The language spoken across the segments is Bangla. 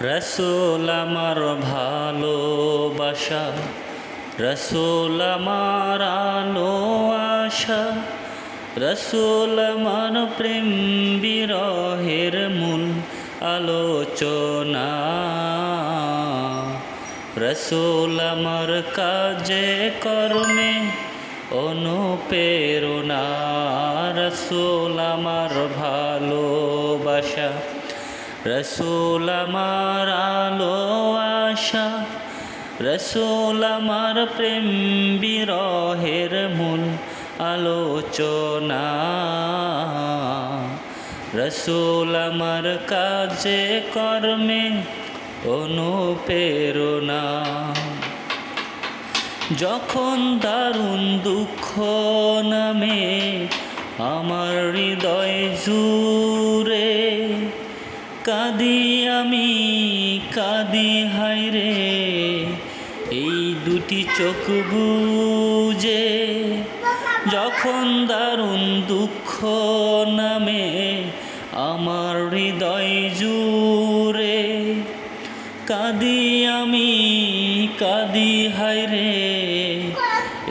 রসুল আমার ভালোবাসা, রসুল আমার আলো আশা, রসুল আমার প্রেম বিরহের মূল আলোচনা। রসুল আমার কাজে কর্মে অনুপ্রেরণা। রসুল আমার ভালোবাসা, রসুল আমার আলো আশা, রসুল আমার প্রেম বিরহের মূল আলোচনা। রসুল আমার কাজে কর্মে অনুপ্রেরণা। যখন দারুণ দুঃখ নামে আমার হৃদয় জুড়ে, কাঁদি আমি কাঁদি হায়রে এই দুটি চোখ বুজে। যখন দারুণ দুঃখ নামে আমার হৃদয় জুড়ে, কাঁদি আমি কাঁদি হায়রে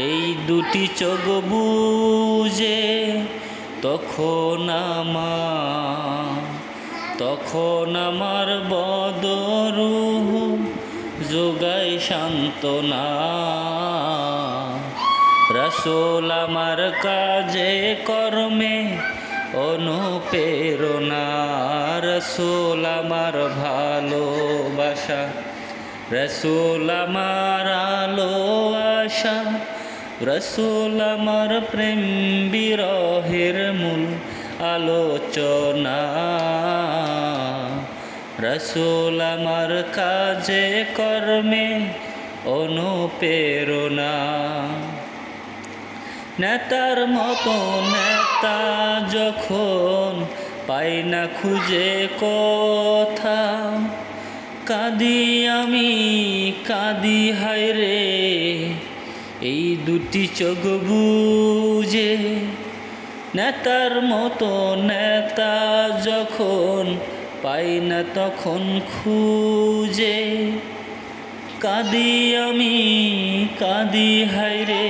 এই দুটি চোখ বুজে। তখন আমার বদরুহ যোগায় সান্ত্বনা। রসুল আমার কাজে কর্মে অনুপ্রেরণা। রসুল আমার ভালোবাসা, রসুল আমার আলো আশা, রসুল আমার প্রেম বিরহের মূল আলোচনা। রসুল আমার কাজে কর্মে অনুপ্রেরণা। নেতার মতো নেতা যখন পাই না খুঁজে কথা, কাঁদি আমি কাঁদি হায়রে এই দুটি চোখ বুজে। নেতার মতো নেতা যখন পাই না তখন খুঁজে, কাঁদি আমি কাঁদি হায়রে